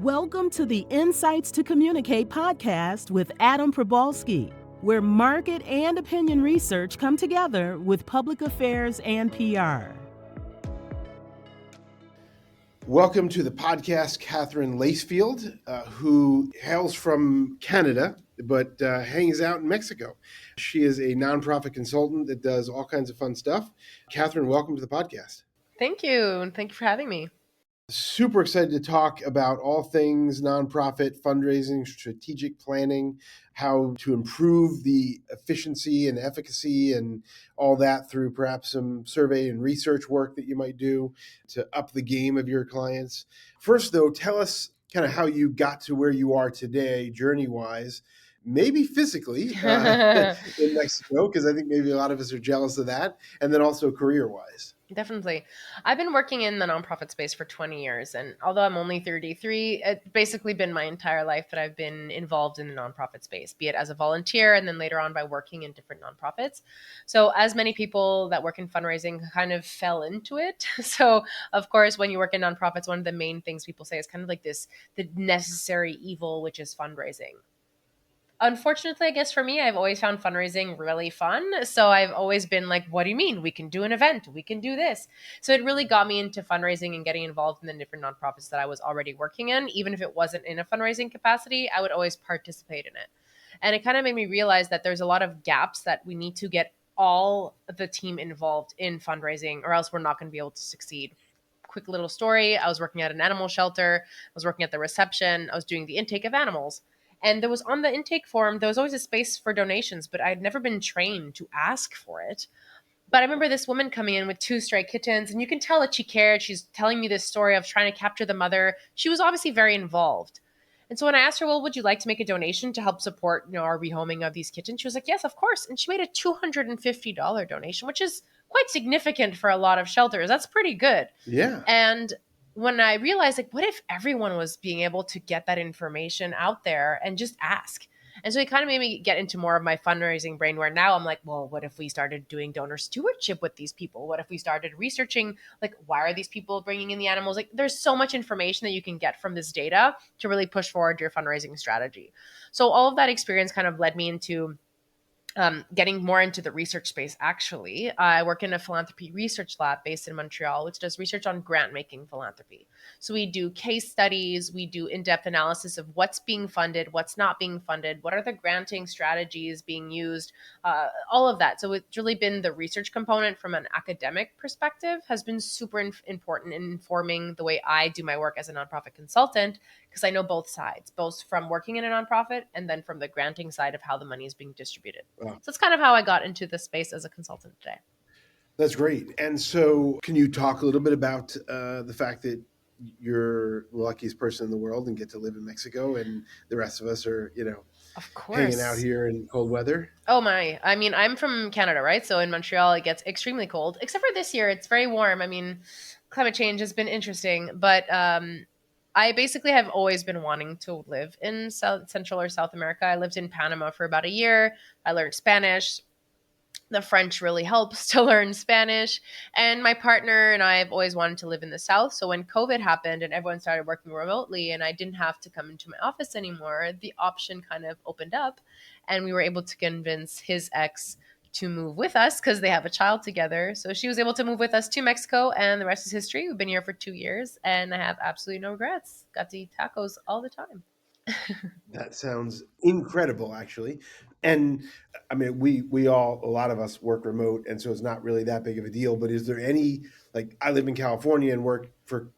Welcome to the Insights to Communicate podcast with Adam Probalski, where market and opinion research come together with public affairs and PR. Welcome to the podcast, Katherine Lacefield, who hails from Canada, but hangs out in Mexico. She is a nonprofit consultant that does all kinds of fun stuff. Katherine, welcome to the podcast. Thank you. And thank you for having me. Super excited to talk about all things nonprofit fundraising, strategic planning, how to improve the efficiency and efficacy and all that through perhaps some survey and research work that you might do to up the game of your clients. First, though, tell us kind of how you got to where you are today, journey-wise, maybe physically in Mexico, because I think maybe a lot of us are jealous of that, and then also career-wise. Definitely. I've been working in the nonprofit space for 20 years. And although I'm only 33, it's basically been my entire life that I've been involved in the nonprofit space, be it as a volunteer and then later on by working in different nonprofits. So as many people that work in fundraising kind of fell into it. So of course, when you work in nonprofits, one of the main things people say is kind of like the necessary evil, which is fundraising. Unfortunately, I guess for me, I've always found fundraising really fun. So I've always been like, what do you mean? We can do an event. We can do this. So it really got me into fundraising and getting involved in the different nonprofits that I was already working in. Even if it wasn't in a fundraising capacity, I would always participate in it. And it kind of made me realize that there's a lot of gaps that we need to get all the team involved in fundraising, or else we're not going to be able to succeed. Quick little story. I was working at an animal shelter. I was working at the reception. I was doing the intake of animals. And there was on the intake form, there was always a space for donations, but I'd never been trained to ask for it. But I remember this woman coming in with 2 stray kittens, and you can tell that she cared. She's telling me this story of trying to capture the mother. She was obviously very involved. And so when I asked her, well, would you like to make a donation to help support, our rehoming of these kittens? She was like, yes, of course. And she made a $250 donation, which is quite significant for a lot of shelters. That's pretty good. Yeah. And when I realized, like, what if everyone was being able to get that information out there and just ask? And so it kind of made me get into more of my fundraising brain, where now I'm like, well, what if we started doing donor stewardship with these people? What if we started researching, like, why are these people bringing in the animals? Like, there's so much information that you can get from this data to really push forward your fundraising strategy. So all of that experience kind of led me into getting more into the research space. Actually, I work in a philanthropy research lab based in Montreal, which does research on grant-making philanthropy. So we do case studies, we do in-depth analysis of what's being funded, what's not being funded, what are the granting strategies being used, all of that. So it's really been the research component from an academic perspective has been super important in informing the way I do my work as a nonprofit consultant, because I know both sides, both from working in a nonprofit and then from the granting side of how the money is being distributed. Wow. So that's kind of how I got into this space as a consultant today. That's great. And so can you talk a little bit about the fact that you're the luckiest person in the world and get to live in Mexico, and the rest of us are, of course, hanging out here in cold weather? Oh my. I mean, I'm from Canada, right? So in Montreal, it gets extremely cold, except for this year. It's very warm. I mean, climate change has been interesting, but I basically have always been wanting to live in Central or South America. I lived in Panama for about a year. I learned Spanish. The French really helps to learn Spanish. And my partner and I have always wanted to live in the South. So when COVID happened and everyone started working remotely and I didn't have to come into my office anymore, the option kind of opened up. And we were able to convince his ex to move with us because they have a child together. So she was able to move with us to Mexico, and the rest is history. We've been here for 2 years and I have absolutely no regrets. Got to eat tacos all the time. That sounds incredible, actually. And I mean, we all, a lot of us work remote, and so it's not really that big of a deal. But is there any, like, I live in California and work for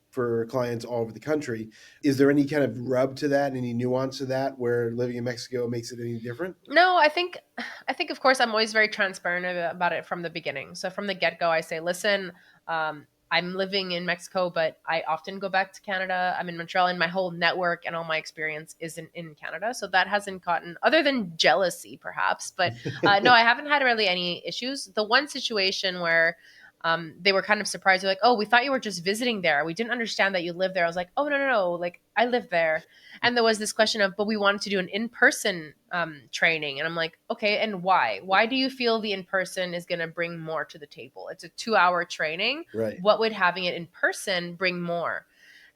clients all over the country. Is there any kind of rub to that, any nuance to that, where living in Mexico makes it any different? No, I think of course I'm always very transparent about it from the beginning. So from the get-go, I say, listen, I'm living in Mexico, but I often go back to Canada. I'm in Montreal, and my whole network and all my experience is in Canada. So that hasn't gotten, other than jealousy perhaps, but no, I haven't had really any issues. The one situation where they were kind of surprised. They're like, oh, we thought you were just visiting there. We didn't understand that you lived there. I was like, oh, no. Like, I live there. And there was this question of, but we wanted to do an in-person training. And I'm like, okay, and why? Why do you feel the in-person is going to bring more to the table? It's a 2-hour training. Right. What would having it in person bring more?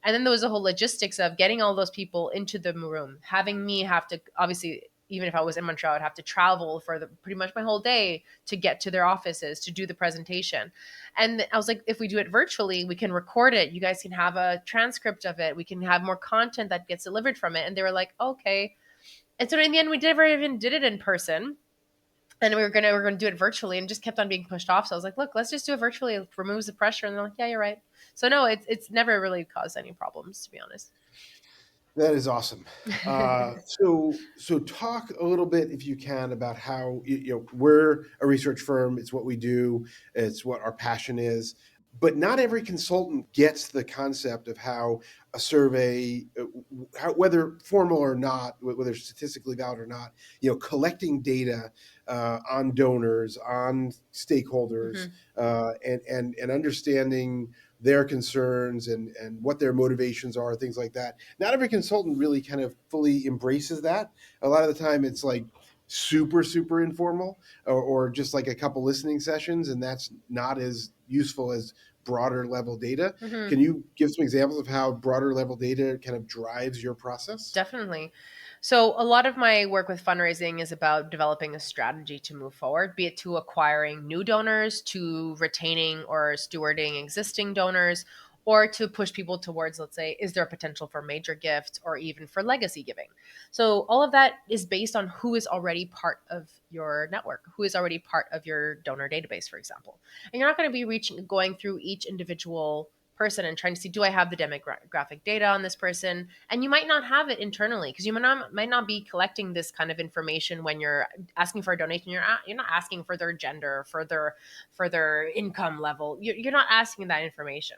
And then there was the whole logistics of getting all those people into the room, having me have to, obviously, even if I was in Montreal, I'd have to travel for pretty much my whole day to get to their offices to do the presentation. And I was like, if we do it virtually, we can record it. You guys can have a transcript of it. We can have more content that gets delivered from it. And they were like, okay. And so in the end, we never even did it in person, and we were gonna do it virtually, and just kept on being pushed off. So I was like, look, let's just do it virtually. It removes the pressure. And they're like, yeah, you're right. So no, it's never really caused any problems, to be honest. That is awesome. So talk a little bit, if you can, about how we're a research firm. It's what we do. It's what our passion is. But not every consultant gets the concept of how a survey, whether formal or not, whether statistically valid or not, collecting data on donors, on stakeholders, and understanding their concerns and what their motivations are, things like that. Not every consultant really kind of fully embraces that. A lot of the time it's like super informal, or just like a couple listening sessions, and that's not as useful as broader level data. Mm-hmm. Can you give some examples of how broader level data kind of drives your process? Definitely. So a lot of my work with fundraising is about developing a strategy to move forward, be it to acquiring new donors, to retaining or stewarding existing donors, or to push people towards, let's say, is there a potential for major gifts or even for legacy giving? So all of that is based on who is already part of your network, who is already part of your donor database, for example. And you're not going to be going through each individual person and trying to see, do I have the demographic data on this person? And you might not have it internally, because you might not be collecting this kind of information when you're asking for a donation. You're not asking for their gender, for their income level. You're not asking that information.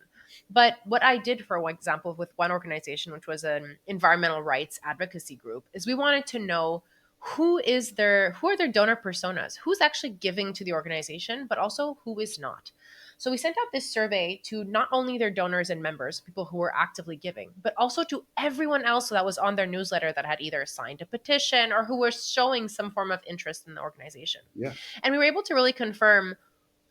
But what I did, for one example, with one organization, which was an environmental rights advocacy group, is we wanted to know who are their donor personas, who's actually giving to the organization, but also who is not. So we sent out this survey to not only their donors and members, people who were actively giving, but also to everyone else that was on their newsletter that had either signed a petition or who was showing some form of interest in the organization. Yeah. And we were able to really confirm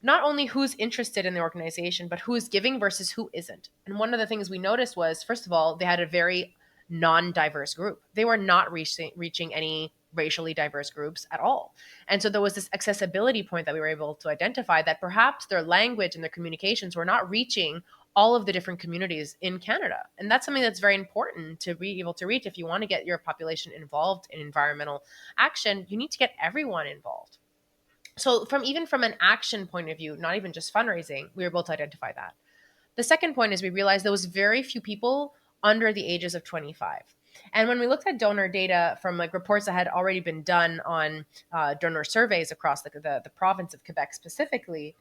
not only who's interested in the organization, but who is giving versus who isn't. And one of the things we noticed was, first of all, they had a very non-diverse group. They were not reaching any racially diverse groups at all. And so there was this accessibility point that we were able to identify, that perhaps their language and their communications were not reaching all of the different communities in Canada. And that's something that's very important to be able to reach. If you want to get your population involved in environmental action, you need to get everyone involved. So from an action point of view, not even just fundraising, we were able to identify that. The second point is we realized there was very few people under the ages of 25. And when we looked at donor data from like reports that had already been done on donor surveys across the province of Quebec specifically,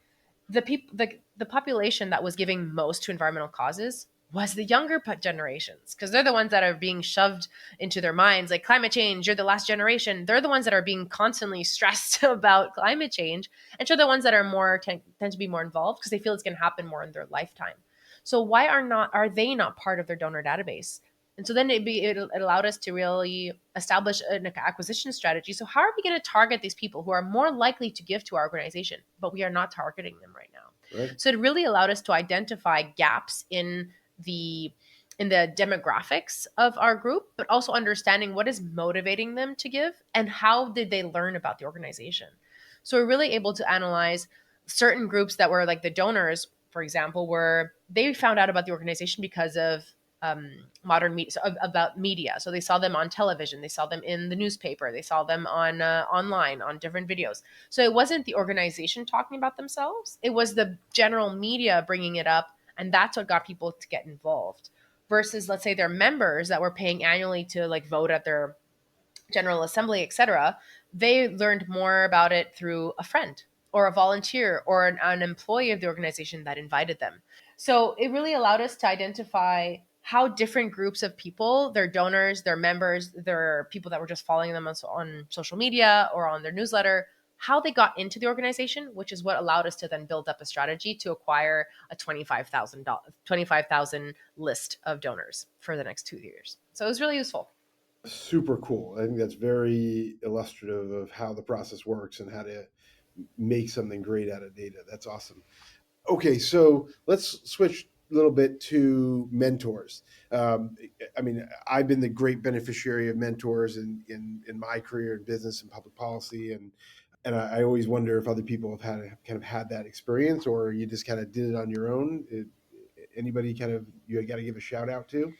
the population that was giving most to environmental causes was the younger generations, because they're the ones that are being shoved into their minds like climate change, you're the last generation. They're the ones that are being constantly stressed about climate change, and so the ones that are more tend to be more involved because they feel it's going to happen more in their lifetime. So why are they not part of their donor database? And so then it allowed us to really establish an acquisition strategy. So how are we going to target these people who are more likely to give to our organization, but we are not targeting them right now? Right. So it really allowed us to identify gaps in the demographics of our group, but also understanding what is motivating them to give and how did they learn about the organization. So we're really able to analyze certain groups that were like the donors, for example, where they found out about the organization because of modern media, so about media. So they saw them on television, they saw them in the newspaper, they saw them on online on different videos. So it wasn't the organization talking about themselves; it was the general media bringing it up, and that's what got people to get involved. Versus, let's say, their members that were paying annually to like vote at their general assembly, etc. They learned more about it through a friend or a volunteer or an employee of the organization that invited them. So it really allowed us to identify how different groups of people, their donors, their members, their people that were just following them on social media or on their newsletter, how they got into the organization, which is what allowed us to then build up a strategy to acquire a 25,000 list of donors for the next 2 years. So it was really useful. Super cool. I think that's very illustrative of how the process works and how to make something great out of data. That's awesome. Okay, so let's switch little bit to mentors. I mean, I've been the great beneficiary of mentors in my career in business and public policy, and I always wonder if other people have had that experience, or you just kind of did it on your own. Anybody kind of you got to give a shout out to?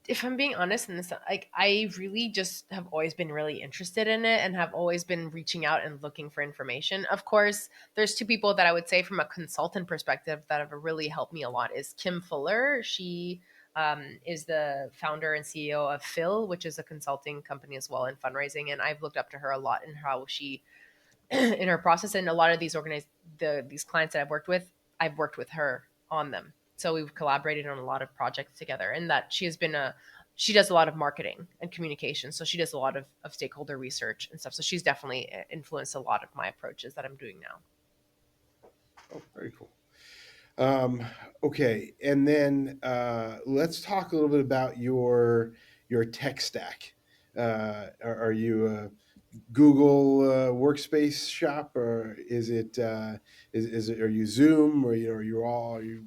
If I'm being honest in this, like I really just have always been really interested in it and have always been reaching out and looking for information. Of course, there's two people that I would say from a consultant perspective that have really helped me a lot is Kim Fuller. She is the founder and CEO of Phil, which is a consulting company as well in fundraising. And I've looked up to her a lot in how she in her process. And a lot of these these clients that I've worked with her on them. So we've collaborated on a lot of projects together, and that she does a lot of marketing and communication. So she does a lot of stakeholder research and stuff. So she's definitely influenced a lot of my approaches that I'm doing now. Oh, very cool. Okay, and then let's talk a little bit about your tech stack. Are you a Google workspace shop, or is it are you Zoom, or are you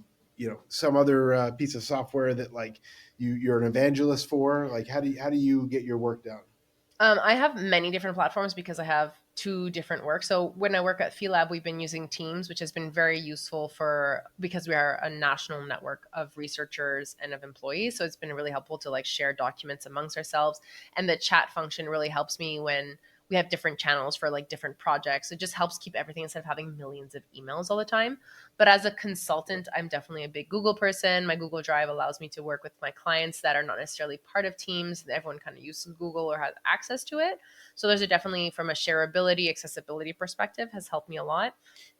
some other piece of software that like you're an evangelist for? Like how do you get your work done? I have many different platforms because I have two different work. So when I work at Lab, we've been using Teams, which has been very useful because we are a national network of researchers and of employees. So it's been really helpful to like share documents amongst ourselves. And the chat function really helps me when we have different channels for like different projects. It just helps keep everything instead of having millions of emails all the time. But as a consultant, I'm definitely a big Google person. My Google Drive allows me to work with my clients that are not necessarily part of Teams. Everyone kind of uses Google or has access to it. So there's definitely from a shareability, accessibility perspective has helped me a lot.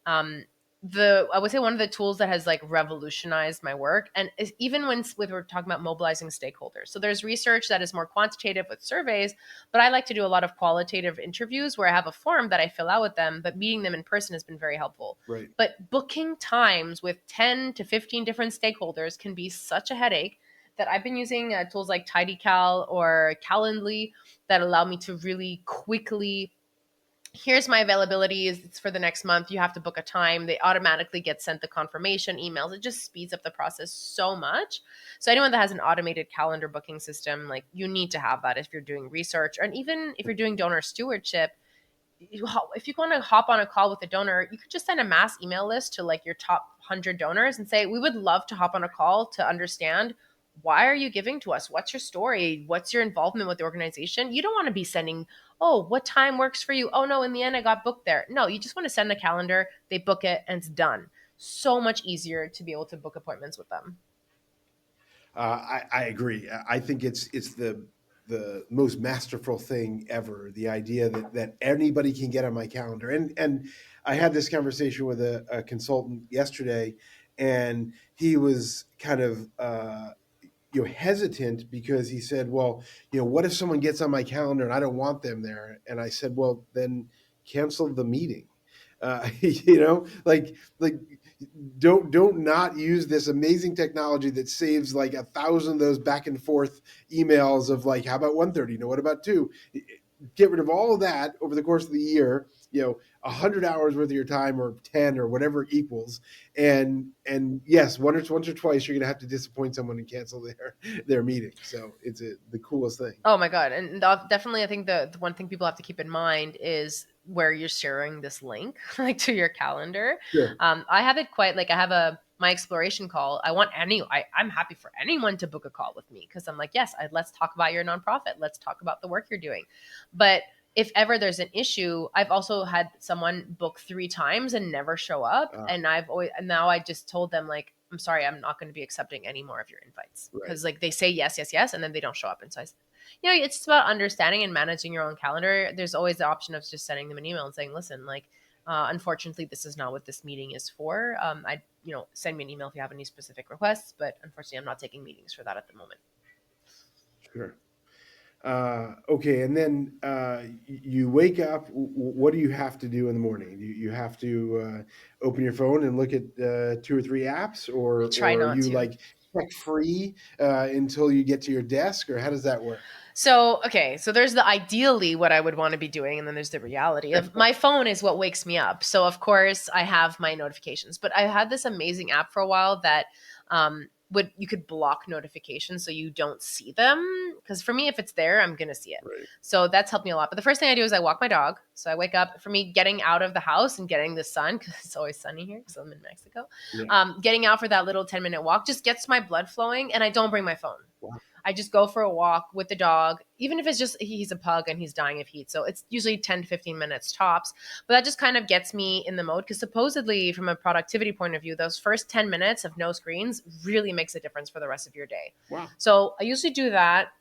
I would say one of the tools that has like revolutionized my work, and even when we're talking about mobilizing stakeholders. So there's research that is more quantitative with surveys, but I like to do a lot of qualitative interviews where I have a form that I fill out with them, but meeting them in person has been very helpful. Right. But booking times with 10 to 15 different stakeholders can be such a headache that I've been using tools like TidyCal or Calendly that allow me to really quickly, here's my availability, it's for the next month, you have to book a time, they automatically get sent the confirmation emails. It just speeds up the process so much. So anyone that has an automated calendar booking system, like you need to have that if you're doing research, and even if you're doing donor stewardship. If you want to hop on a call with a donor, you could just send a mass email list to like your top 100 donors and say, we would love to hop on a call to understand, why are you giving to us? What's your story? What's your involvement with the organization? You don't want to be sending, oh, what time works for you? Oh, no, in the end, I got booked there. No, you just want to send a calendar, they book it, and it's done. So much easier to be able to book appointments with them. I agree. I think it's the most masterful thing ever. The idea that anybody can get on my calendar. And I had this conversation with a consultant yesterday, and he was kind of hesitant because he said, well, what if someone gets on my calendar and I don't want them there? And I said, well, then cancel the meeting. Like don't not use this amazing technology that saves like 1,000 of those back and forth emails of like, how about 1:30? What about 2? Get rid of all of that over the course of the year, 100 hours worth of your time, or 10, or whatever it equals. And yes, once or twice, you're going to have to disappoint someone and cancel their meeting. So it's the coolest thing. Oh my God. And definitely, I think the one thing people have to keep in mind is where you're sharing this link, like to your calendar. Sure. I have it quite like I have my exploration call. I'm happy for anyone to book a call with me because I'm like, yes, let's talk about your nonprofit. Let's talk about the work you're doing. But if ever there's an issue, I've also had someone book 3 times and never show up. And now I just told them like, I'm sorry, I'm not going to be accepting any more of your invites because like they say yes, yes, yes, and then they don't show up. And so it's just about understanding and managing your own calendar. There's always the option of just sending them an email and saying, listen, like, unfortunately, this is not what this meeting is for. Send me an email if you have any specific requests, but unfortunately, I'm not taking meetings for that at the moment. Sure. Okay, and then you wake up. What do you have to do in the morning? You have to open your phone and look at 2 or 3 apps, or are you like tech free until you get to your desk, or how does that work? So there's the ideally what I would want to be doing, and then there's the reality of my phone is what wakes me up. So of course I have my notifications, but I had this amazing app for a while that Would you could block notifications so you don't see them, because for me, if it's there, I'm gonna see it. Right. So that's helped me a lot. But the first thing I do is I walk my dog. So I wake up. For me, getting out of the house and getting the sun, because it's always sunny here because I'm in Mexico. Yeah. Getting out for that little 10-minute walk just gets my blood flowing, and I don't bring my phone. Wow. I just go for a walk with the dog, even if it's just he's a pug and he's dying of heat. So it's usually 10 to 15 minutes tops. But that just kind of gets me in the mode, because supposedly, from a productivity point of view, those first 10 minutes of no screens really makes a difference for the rest of your day. Wow. So I usually do that.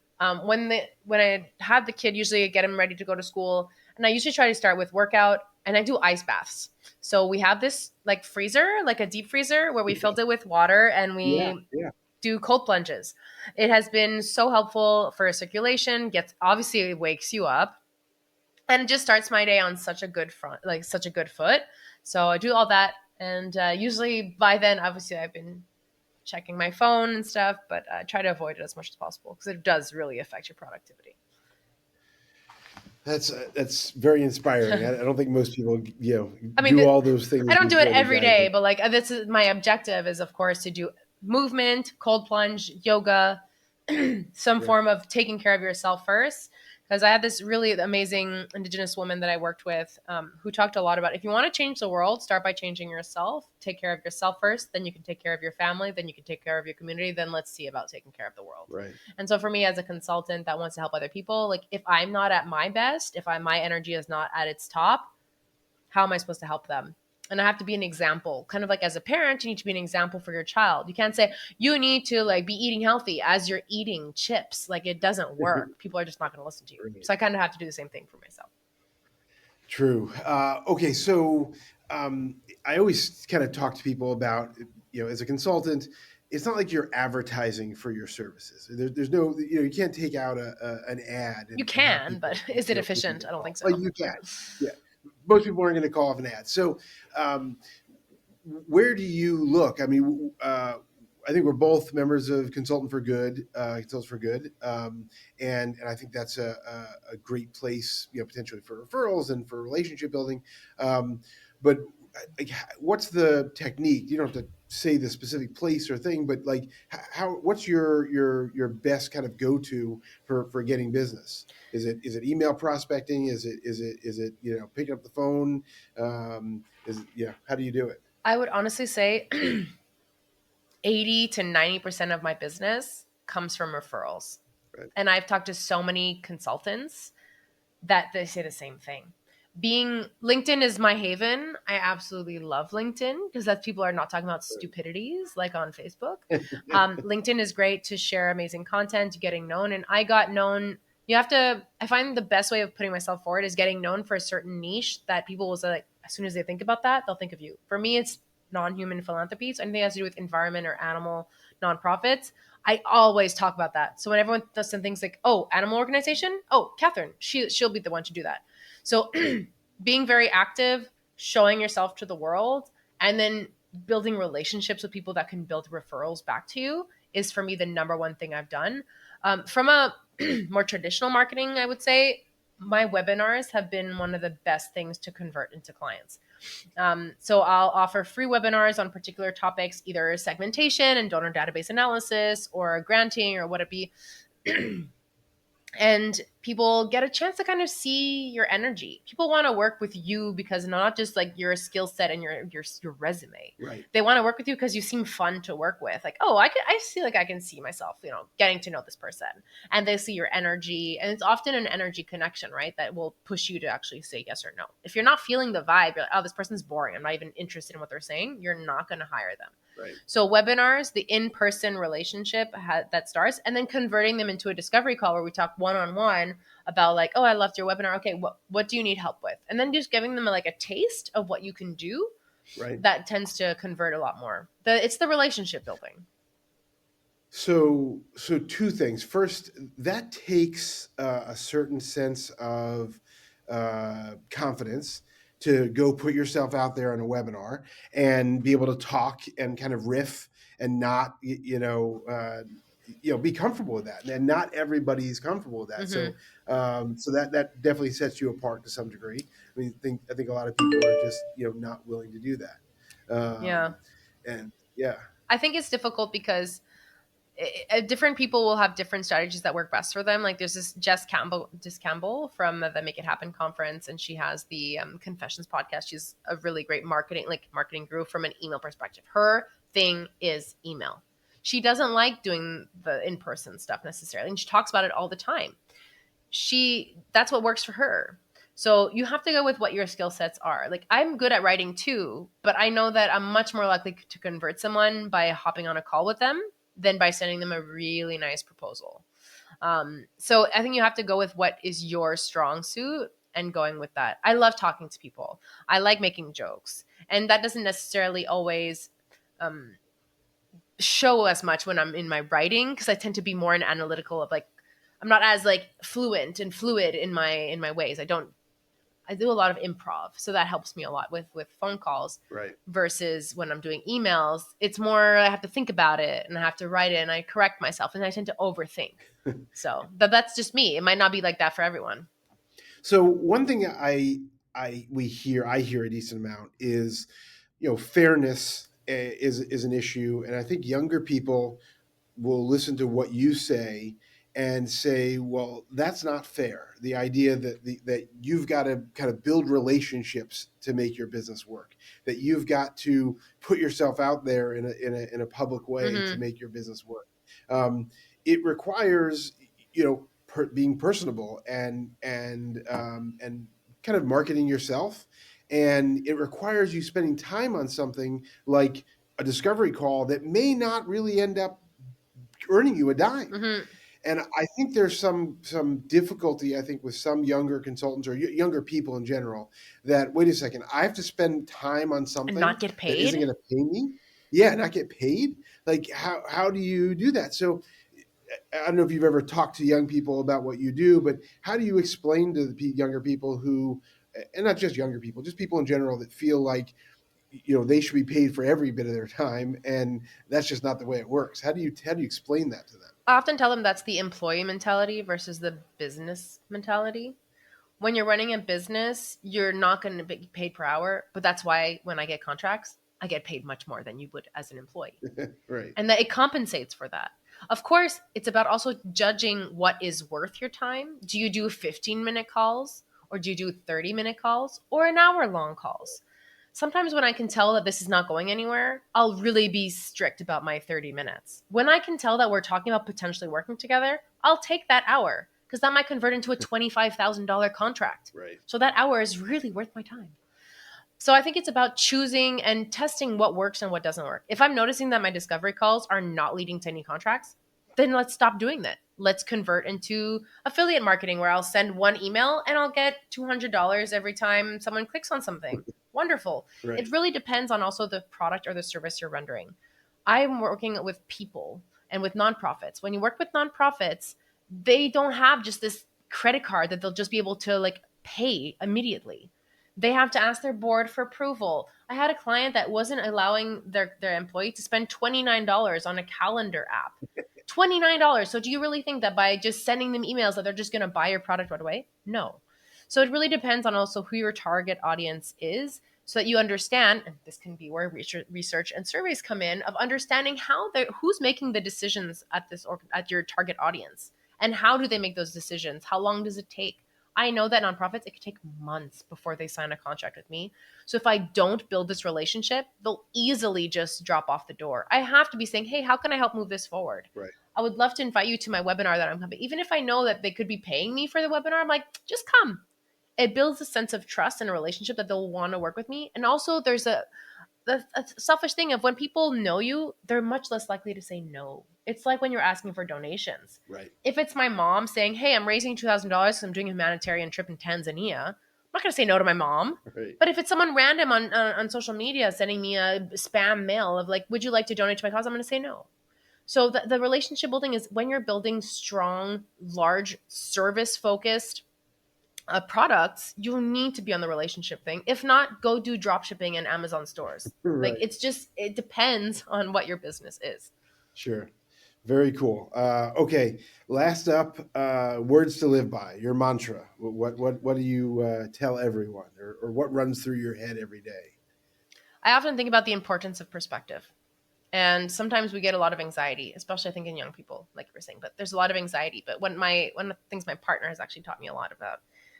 When I have the kid, usually I get him ready to go to school. And I usually try to start with workout, and I do ice baths. So we have this like freezer, like a deep freezer, where we filled it with water, and we do cold plunges. It has been so helpful for circulation. Obviously it wakes you up, and it just starts my day on such a good foot. So I do all that, and usually by then, obviously, I've been checking my phone and stuff, but I try to avoid it as much as possible, because it does really affect your productivity. That's very inspiring. I don't think most people, I mean, do all those things. I don't do it every day, but but like this is my objective, is of course to do movement, cold plunge, yoga, some form of taking care of yourself first. Because I had this really amazing Indigenous woman that I worked with, who talked a lot about, if you want to change the world, start by changing yourself. Take care of yourself first, then you can take care of your family, then you can take care of your community, then let's see about taking care of the world. Right. And so for me, as a consultant that wants to help other people, like if I'm not at my best, if my energy is not at its top, how am I supposed to help them? And I have to be an example. Kind of like as a parent, you need to be an example for your child. You can't say you need to like be eating healthy as you're eating chips. Like it doesn't work. People are just not going to listen to you. Right. So I kind of have to do the same thing for myself. True. Okay, so I always kind of talk to people about, as a consultant, it's not like you're advertising for your services. There's no, you can't take out an ad. You can, but is it efficient? I don't think so. Well, you can. Yeah. Most people aren't going to call off an ad. So where do you look? I mean, I think we're both members of Consultants for Good, and I think that's a great place, potentially for referrals and for relationship building. But like, what's the technique? You don't have to say the specific place or thing, but like, what's your best kind of go to for getting business? Is it email prospecting? Is it picking up the phone? How do you do it? I would honestly say 80 to 90% of my business comes from referrals. Right. And I've talked to so many consultants that they say the same thing. LinkedIn is my haven. I absolutely love LinkedIn, because that people are not talking about stupidities like on Facebook. LinkedIn is great to share amazing content, getting known. And I got known. I find the best way of putting myself forward is getting known for a certain niche that people will say, like, as soon as they think about that, they'll think of you. For me, it's non-human philanthropy. So anything that has to do with environment or animal nonprofits, I always talk about that. So when everyone does some things like, oh, animal organization, oh, Katherine, she'll be the one to do that. So being very active, showing yourself to the world, and then building relationships with people that can build referrals back to you is for me the number one thing I've done. From a more traditional marketing, I would say my webinars have been one of the best things to convert into clients. So I'll offer free webinars on particular topics, either segmentation and donor database analysis or granting or what it be. And people get a chance to kind of see your energy. People want to work with you because not just like your skill set and your resume. Right. They want to work with you because you seem fun to work with. Like, oh, I feel like I can see myself, getting to know this person. And they see your energy. And it's often an energy connection, right? That will push you to actually say yes or no. If you're not feeling the vibe, you're like, oh, this person's boring, I'm not even interested in what they're saying, you're not going to hire them. Right. So webinars, the in-person relationship that starts, and then converting them into a discovery call where we talk one-on-one about like, oh, I loved your webinar. Okay, what do you need help with? And then just giving them like a taste of what you can do. Right. That tends to convert a lot more. It's the relationship building. So two things. First, that takes a certain sense of confidence to go put yourself out there on a webinar and be able to talk and kind of riff and not, be comfortable with that. And not everybody's comfortable with that. Mm-hmm. So that definitely sets you apart to some degree. I think a lot of people are just, not willing to do that. Yeah. And yeah. I think it's difficult because different people will have different strategies that work best for them. Like there's this Jess Campbell from the Make It Happen conference, and she has the Confessions podcast. She's a really great marketing guru from an email perspective. Her thing is email. She doesn't like doing the in-person stuff necessarily, and she talks about it all the time. That's what works for her. So you have to go with what your skill sets are. Like I'm good at writing too, but I know that I'm much more likely to convert someone by hopping on a call with them than by sending them a really nice proposal. So I think you have to go with what is your strong suit and going with that. I love talking to people. I like making jokes, and that doesn't necessarily always show as much when I'm in my writing, because I tend to be more an analytical of like I'm not as like fluent and fluid in my ways. I do a lot of improv, so that helps me a lot with phone calls. Right. Versus when I'm doing emails, it's more I have to think about it and I have to write it and I correct myself and I tend to overthink. So that's just me. It might not be like that for everyone. So one thing I hear a decent amount is, fairness is an issue, and I think younger people will listen to what you say and say, well, that's not fair. The idea that you've got to kind of build relationships to make your business work, that you've got to put yourself out there in a public way to make your business work. It requires, being personable and kind of marketing yourself. And it requires you spending time on something like a discovery call that may not really end up earning you a dime. Mm-hmm. And I think there's some difficulty, I think, with some younger consultants or younger people in general, that, wait a second, I have to spend time on something And not get that isn't paid. going to pay me. Yeah, not get paid. Like, how do you do that? So I don't know if you've ever talked to young people about what you do, but how do you explain to the younger people who, and not just younger people, just people in general that feel like, they should be paid for every bit of their time, and that's just not the way it works. How do you explain that to them? I often tell them that's the employee mentality versus the business mentality. When you're running a business, you're not going to be paid per hour, but that's why when I get contracts, I get paid much more than you would as an employee. Right. And that it compensates for that. Of course, it's about also judging what is worth your time. Do you do 15-minute calls, or do you do 30-minute calls, or an hour-long calls? Sometimes when I can tell that this is not going anywhere, I'll really be strict about my 30 minutes. When I can tell that we're talking about potentially working together, I'll take that hour, because that might convert into a $25,000 contract. Right. So that hour is really worth my time. So I think it's about choosing and testing what works and what doesn't work. If I'm noticing that my discovery calls are not leading to any contracts, then let's stop doing that. Let's convert into affiliate marketing, where I'll send one email and I'll get $200 every time someone clicks on something. Wonderful. Right. It really depends on also the product or the service you're rendering. I'm working with people and with nonprofits. When you work with nonprofits, they don't have just this credit card that they'll just be able to like pay immediately. They have to ask their board for approval. I had a client that wasn't allowing their employee to spend $29 on a calendar app. $29. So do you really think that by just sending them emails that they're just going to buy your product right away? No. So it really depends on also who your target audience is, so that you understand, and this can be where research and surveys come in, of understanding who's making the decisions at your target audience, and how do they make those decisions? How long does it take? I know that nonprofits, it could take months before they sign a contract with me. So if I don't build this relationship, they'll easily just drop off the door. I have to be saying, hey, how can I help move this forward? Right. I would love to invite you to my webinar that I'm coming. Even if I know that they could be paying me for the webinar, I'm like, just come. It builds a sense of trust and a relationship that they'll want to work with me. And also there's a selfish thing of when people know you, they're much less likely to say no. It's like when you're asking for donations. Right. If it's my mom saying, hey, I'm raising $2,000 because I'm doing a humanitarian trip in Tanzania, I'm not going to say no to my mom. Right. But if it's someone random on social media sending me a spam mail of like, would you like to donate to my cause? I'm going to say no. So the relationship building is when you're building strong, large, service-focused products, you need to be on the relationship thing. If not, go do drop shipping in Amazon stores. Right. Like it depends on what your business is. Sure. Very cool. Okay. Last up, words to live by, your mantra. What do you tell everyone, or what runs through your head every day? I often think about the importance of perspective. And sometimes we get a lot of anxiety, especially I think in young people, like you were saying, but there's a lot of anxiety. But one of the things my partner has actually taught me a lot about,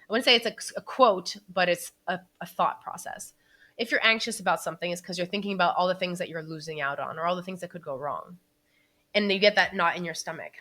I wouldn't say it's a quote, but it's a thought process. If you're anxious about something, it's because you're thinking about all the things that you're losing out on or all the things that could go wrong. And you get that knot in your stomach.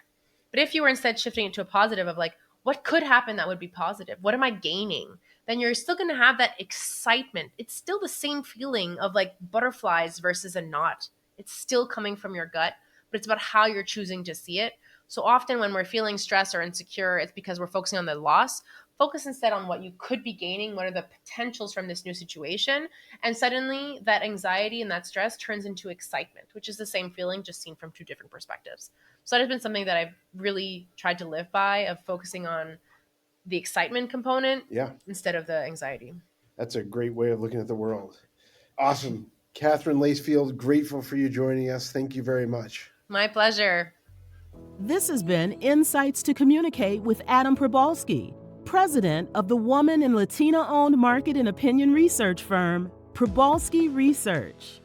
But if you were instead shifting it to a positive of like, what could happen that would be positive? What am I gaining? Then you're still going to have that excitement. It's still the same feeling of like butterflies versus a knot. It's still coming from your gut, but it's about how you're choosing to see it. So often when we're feeling stressed or insecure, it's because we're focusing on the loss. Focus instead on what you could be gaining. What are the potentials from this new situation? And suddenly that anxiety and that stress turns into excitement, which is the same feeling, just seen from two different perspectives. So that has been something that I've really tried to live by, of focusing on the excitement component Yeah, instead of the anxiety. that's a great way of looking at the world. Awesome. Katherine Lacefield, grateful for you joining us. Thank you very much. My pleasure. This has been Insights to Communicate with Adam Probalski, president of the woman and Latina-owned market and opinion research firm, Probalski Research.